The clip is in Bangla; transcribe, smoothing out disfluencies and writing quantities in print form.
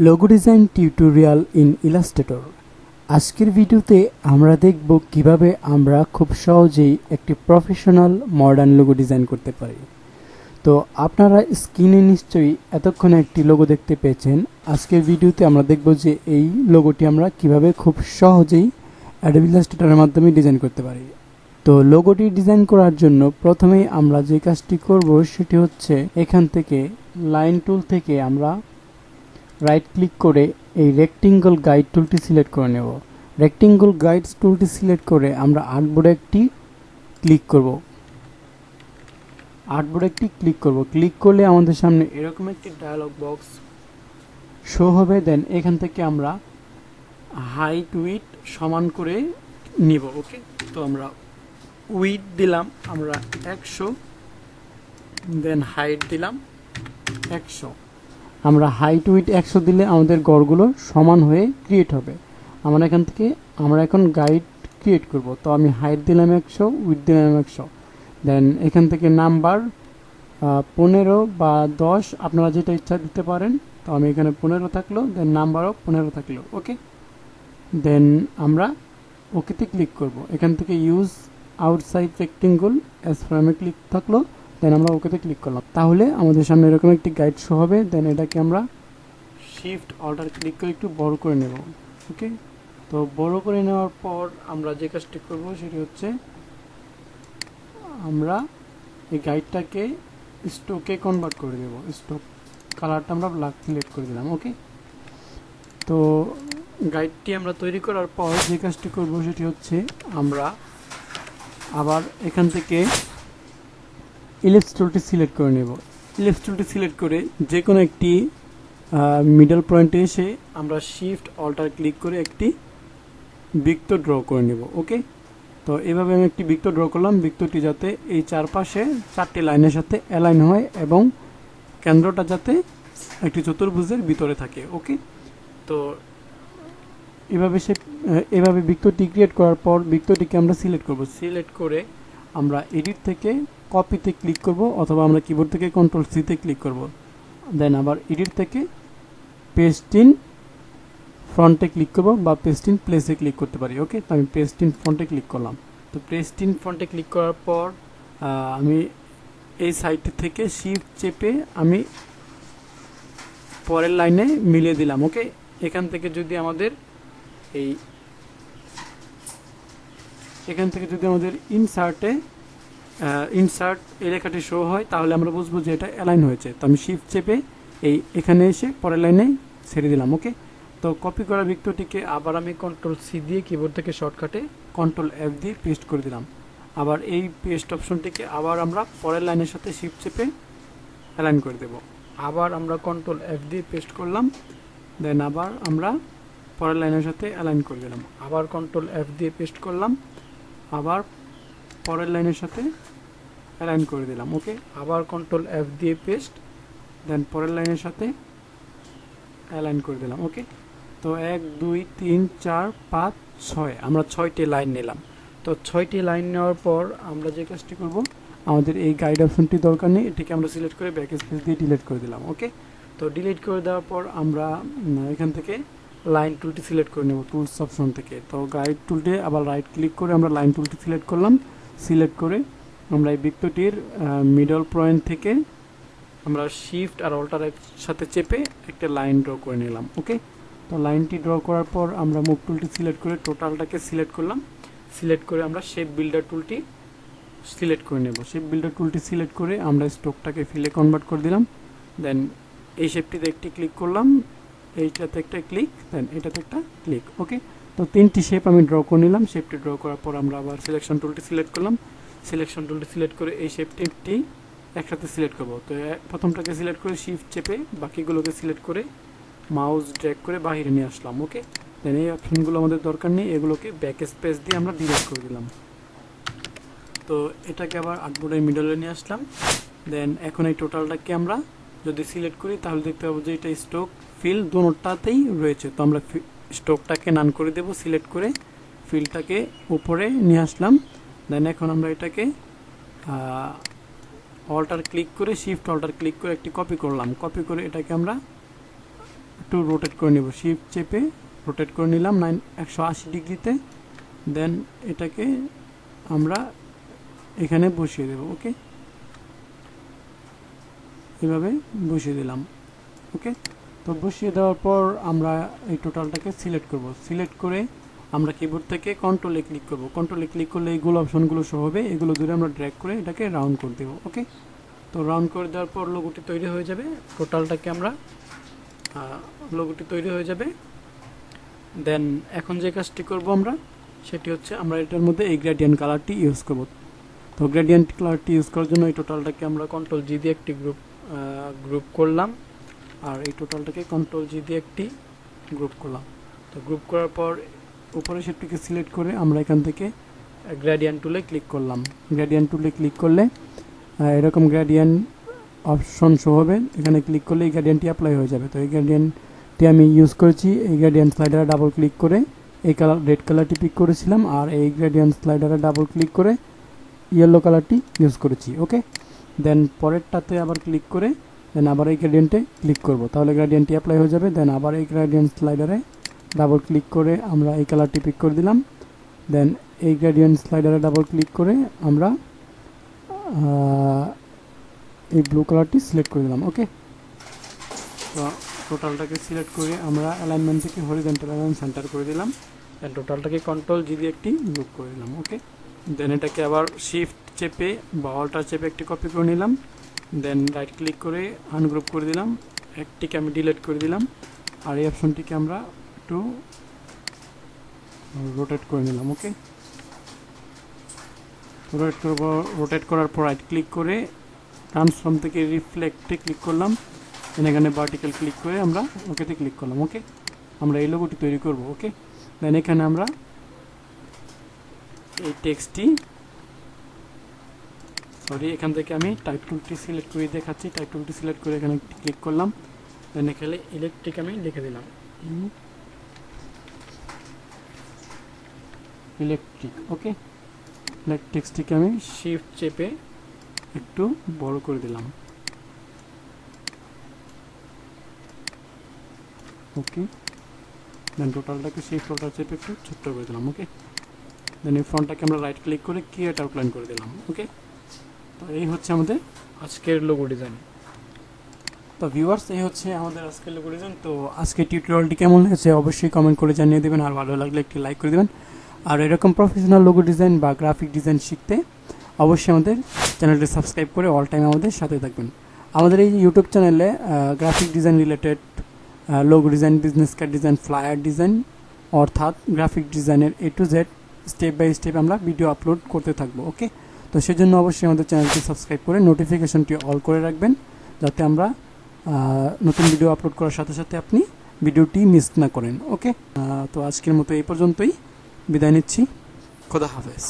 Logo design tutorial in Illustrator. আজকের ভিডিওতে আমরা দেখব কিভাবে আমরা খুব সহজেই একটি প্রফেশনাল মডার্ন লোগো ডিজাইন করতে পারি। তো আপনারা স্ক্রিনে নিশ্চয়ই এতক্ষণে একটি লোগো দেখতে পেয়েছেন। আজকের ভিডিওতে আমরা দেখব যে এই লোগোটি আমরা কিভাবে খুব সহজেই অ্যাডোবি ইলাস্ট্রেটরের মাধ্যমে ডিজাইন করতে পারি। তো লোগোটি ডিজাইন করার জন্য প্রথমেই আমরা যে কাজটি করব সেটি হচ্ছে এখান থেকে লাইন টুল থেকে আমরা রাইট ক্লিক করে এই রেক্টেঙ্গল গাইড টুলটি সিলেক্ট করে নেব। রেক্টেঙ্গল গাইড টুলটি সিলেক্ট করে আমরা আর্টবোর্ডে একটি ক্লিক করব। ক্লিক করলে আমাদের সামনে এরকম একটি ডায়লগ বক্স শো হবে। দেন এখান থেকে আমরা হাইট উইডথ সমান করে নিব। ওকে, তো আমরা উইডথ দিলাম আমরা 100, দেন হাইট দিলাম 100। আমরা হাইট উইডথ 100 দিলে আমাদের গড়গুলো সমান হয়ে ক্রিয়েট হবে। আমরা এখন গাইড ক্রিয়েট করব। তো আমি হাইট দিলাম 100, উইডথ দিলাম 100। দেন এখান থেকে নাম্বার 15 বা 10 আপনারা যেটা ইচ্ছা দিতে পারেন। তো আমি এখানে 15 থাকলো, দেন নাম্বারও 15 থাকলো। ওকে, দেন আমরা ওকেতে ক্লিক করব। এখান থেকে ইউজ আউটসাইড রেক্টেঙ্গল অ্যাজ ফ্রেমে ক্লিক থাকলো, দেন আমরা ওকেতে ক্লিক করলাম। তাহলে আমাদের সামনে এরকম একটি গাইড শো হবে। দেন এটাকে আমরা শিফট অল্টার ক্লিক করে একটু বড় করে নেব। ওকে, তো বড় করে নেওয়ার পর আমরা যে কাজটি করব সেটি হচ্ছে আমরা এই গাইডটাকে স্টোকে কনভার্ট করে দেব। স্টোক কালারটা আমরা ব্ল্যাক সিলেক্ট করে দিলাম। ওকে, তো গাইডটি আমরা তৈরি করার পর যে কাজটি করব সেটি হচ্ছে আমরা আবার এখান থেকে ইলিপস টুলটি সিলেক্ট করে নেব। ইলিপস টুলটি সিলেক্ট করে যে কোনো একটি মিডল পয়েন্টে এসে আমরা শিফট অল্টার ক্লিক করে একটি বৃত্ত ড্র করে নেব। ওকে, তো এভাবে আমি একটি বৃত্ত ড্র করলাম। বৃত্তটি যাতে এই চারপাশে 4টি লাইনের সাথে অ্যালাইন হয় এবং কেন্দ্রটা যাতে একটি চতুর্ভুজের ভিতরে থাকে। ওকে, তো এভাবে বৃত্তটি ক্রিয়েট করার পর বৃত্তটিকে আমরা সিলেক্ট করব। সিলেক্ট করে আমরা এডিট থেকে কপিতে ক্লিক করব অথবা আমরা কিবোর্ড থেকে কন্ট্রোল সিতে ক্লিক করব। দেন আবার এডিট থেকে পেস্ট ইন ফ্রন্টে ক্লিক করব বা পেস্ট ইন প্লেসে ক্লিক করতে পারি। ওকে, তো আমি পেস্ট ইন ফ্রন্টে ক্লিক করলাম। তো পেস্ট ইন ফ্রন্টে ক্লিক করার পর আমি এই সাইডটি থেকে শিফট চেপে আমি পরের লাইনে মিলিয়ে দিলাম। ওকে, এখান থেকে যদি আমাদের ইনসার্ট এই লেখাটি শো হয় তাহলে আমরা বুঝবো যে এটা অ্যালাইন হয়েছে। তো আমি শিফট চেপে এখানে এসে পরের লাইনে ছেড়ে দিলাম। ওকে, তো কপি করা বৃত্তটিকে আবার আমি কন্ট্রোল সি দিয়ে কিবোর্ড থেকে শর্টকাটে কন্ট্রোল এফ দিয়ে পেস্ট করে দিলাম। আবার এই পেস্ট অপশনটিকে আবার আমরা পরের লাইনের সাথে শিফট চেপে অ্যালাইন করে দেব। আবার আমরা কন্ট্রোল এফ দিয়ে পেস্ট করলাম, দেন আবার আমরা পরের লাইনের সাথে অ্যালাইন করে দিলাম। আবার কন্ট্রোল এফ দিয়ে পেস্ট করলাম, আবার পরের লাইনের সাথে অ্যালাইন করে দিলাম। ওকে, আবার কন্ট্রোল এফ দিয়ে পেস্ট, দেন পরের লাইনের সাথে অ্যালাইন করে দিলাম। ওকে, তো 1 2 3 4 5 6 আমরা 6টি লাইন নিলাম। তো 6টি লাইন নেওয়ার পর আমরা যে কাজটি করব, আমাদের এই গাইড অপশনটি দরকার নেই, এটিকে আমরা সিলেক্ট করে ব্যাক স্পেস দিয়ে ডিলিট করে দিলাম। ওকে, তো ডিলিট করে দেওয়ার পর আমরা এখান থেকে লাইন টুলটি সিলেক্ট করে নেব টুলস অপশন থেকে। তো গাইড টুলটি আবার রাইট ক্লিক করে আমরা লাইন টুলটি সিলেক্ট করলাম। সিলেক্ট করে আমরা এই বৃত্তটির মিডল পয়েন্ট থেকে আমরা শিফট আর অল্টারের সাথে চেপে একটা লাইন ড্র করে নিলাম। ওকে, তো লাইনটি ড্র করার পর আমরা মুভ টুলটি সিলেক্ট করে টোটালটাকে সিলেক্ট করলাম। সিলেক্ট করে আমরা শেপ বিল্ডার টুলটি সিলেক্ট করে নেব। শেপ বিল্ডার টুলটি সিলেক্ট করে আমরা স্ট্রোকটাকে ফিলে কনভার্ট করে দিলাম। দেন এই শেপটিতে একটি ক্লিক করলাম, এইটাতে একটা ক্লিক, দেন এটাতে একটা ক্লিক। ওকে, তো 3টি শেপ আমি ড্র করে নিলাম। শেপটি ড্র করার পর আমরা আবার সিলেকশন টুলটি সিলেক্ট করলাম। সিলেকশন টুলটি সিলেক্ট করে এই শেপটি একসাথে সিলেক্ট করব। তো প্রথমটাকে সিলেক্ট করে শিফট চেপে বাকিগুলোকে সিলেক্ট করে মাউস ড্র্যাগ করে বাইরে নিয়ে আসলাম। ওকে, দেন এই অপশনগুলো আমাদের দরকার নেই, এগুলোকে ব্যাক স্পেস দিয়ে আমরা ডিলিট করে দিলাম। তো এটাকে আবার আর্টবোর্ডের মিডলে নিয়ে আসলাম। দেন এখন এই টোটালটাকে আমরা যদি সিলেক্ট করি তাহলে দেখতে পাবো যে এটা স্ট্রোক ফিল দুটোটাতেই রয়েছে। তো আমরা স্ট্রোকটাকে নান করে দেব। সিলেক্ট করে ফিলটাকে উপরে নিয়ে আসলাম। দেন এখন আমরা এটাকে অল্টার ক্লিক করে শিফট অল্টার ক্লিক করে একটি কপি করলাম, কপি করে এটাকে আমরা একটু রোটেট করে নেব, শিফট চেপে রোটেট করে নিলাম 180 ডিগ্রিতে। দেন এটাকে আমরা এখানে বসিয়ে দেব। ওকে, এভাবে বসিয়ে দিলাম। ওকে, তো বসিয়ে দেওয়ার পর আমরা এই টোটালটাকে সিলেক্ট করব। সিলেক্ট করে আমরা কিবোর্ড থেকে কন্ট্রোলে ক্লিক করব। কন্ট্রোলে ক্লিক করলে এইগুলো অপশনগুলো শো হবে, এগুলো ধরে আমরা ড্র্যাগ করে এটাকে রাউন্ড করে দেব। ওকে, তো রাউন্ড করে দেওয়ার পর লোগোটি তৈরি হয়ে যাবে। টোটালটাকে আমরা লোগোটি তৈরি হয়ে যাবে। দেন এখন যে কাজটি করব আমরা, সেটি হচ্ছে আমরা এটার মধ্যে এই গ্রেডিয়েন্ট কালারটি ইউজ করব। তো গ্রেডিয়েন্ট কালারটি ইউজ করার জন্য এই টোটালটাকে আমরা কন্ট্রোল জি দিয়ে একটি গ্রুপ করলাম, আর এই টোটালটাকে কন্ট্রোল জি দিয়ে একটি গ্রুপ করলাম। তো গ্রুপ করার পর উপরে সেটিকে সিলেক্ট করে আমরা এখান থেকে গ্রেডিয়েন্ট টুলে ক্লিক করলাম। গ্রেডিয়েন্ট টুলে ক্লিক করলে এরকম গ্রেডিয়েন্ট অপশন শো হবে, এখানে ক্লিক করলে এই গ্রেডিয়েন্টটি অ্যাপ্লাই হয়ে যাবে। তো এই গ্রেডিয়েন্টটি আমি ইউজ করেছি, এই গ্রেডিয়েন্ট স্লাইডারে ডাবল ক্লিক করে এই কালার রেড কালারটি পিক করেছিলাম, আর এই গ্রেডিয়েন্ট স্লাইডারে ডাবল ক্লিক করে ইয়েলো কালারটি ইউজ করেছি। ওকে, দেন পরেরটাতে আবার ক্লিক করে দেন আবার এই গ্রেডিয়েন্টে ক্লিক করব, তাহলে গ্রেডিয়েন্টটি অ্যাপ্লাই হয়ে যাবে। দেন আবার এই গ্রেডিয়েন্ট স্লাইডারে ডাবল ক্লিক করে আমরা এই কালারটি পিক করে দিলাম। দেন এই গ্রেডিয়েন্ট স্লাইডারে ডাবল ক্লিক করে আমরা এই ব্লু কালারটি সিলেক্ট করে দিলাম। ওকে, তো টোটালটাকে সিলেক্ট করে আমরা অ্যালাইনমেন্ট থেকে হরিজন্টাল অ্যালাইন সেন্টার করে দিলাম। দেন টোটালটাকে কন্ট্রোল জি দিয়ে একটি গ্রুপ করে দিলাম। ওকে, দেন এটাকে আবার শিফট চেপে বা অল্টার চেপে একটি কপি করে নিলাম। দেন রাইট ক্লিক করে আনগ্রুপ করে দিলাম, একটিকে আমি ডিলিট করে দিলাম, আর এই অপশনটিকে আমরা একটু রোটেট করে নিলাম। ওকে, রোটেট করার পর রাইট ক্লিক করে ট্রান্সফর্ম থেকে রিফ্লেক্টে ক্লিক করলাম, এখানে ভার্টিক্যাল ক্লিক করে আমরা ওকেতে ক্লিক করলাম। ওকে, আমরা এই লোগোটি তৈরি করব। ওকে, দেন এখানে আমরা এই টেক্সটটি এখান থেকে আমি টাইপ টুলটি সিলেক্ট করে দেখাচ্ছি। টাইপ টুলটি সিলেক্ট করে এখানে ক্লিক করলাম, দেন এখানে ইলেকট্রিক আমি লিখে দিলাম, ইলেকট্রিক। ওকে, টেক্সটটিকে আমি শিফট চেপে একটু বড় করে দিলাম। ওকে, দেন টোটালটাকে শিফট অল্টার চেপে একটু ছোট্ট করে দিলাম। ওকে, দেন এই ফন্টটাকে আমরা রাইট ক্লিক করে ক্রিয়েট আউটলাইন করে দিলাম। ওকে, তো এই হচ্ছে আমাদের আজকের লোগো ডিজাইন। তো ভিউয়ার্স, এই হচ্ছে আমাদের আজকের লোগো ডিজাইন। তো আজকের টিউটোরিয়ালটি কেমন হয়েছে অবশ্যই কমেন্ট করে জানিয়ে দেবেন, আর ভালো লাগলে একটি লাইক করে দেবেন। আর এরকম প্রফেশনাল লোগো ডিজাইন বা গ্রাফিক ডিজাইন শিখতে অবশ্যই আমাদের চ্যানেলটি সাবস্ক্রাইব করে অল টাইম আমাদের সাথে থাকবেন। আমাদের এই ইউটিউব চ্যানেলে graphic design related logo design, business card design, flyer design, অর্থাৎ গ্রাফিক ডিজাইনের A to Z step by step আমরা ভিডিও আপলোড করতে থাকবো। ওকে, তো সেজন্য অবশ্যই আমাদের চ্যানেলটি সাবস্ক্রাইব করে নোটিফিকেশনটি অল করে রাখবেন, যাতে আমরা নতুন ভিডিও আপলোড করার সাথে সাথে আপনি ভিডিওটি মিস না করেন। ওকে, তো আজকের মতো এই পর্যন্তই বিদায় নিচ্ছি। খোদা হাফেজ।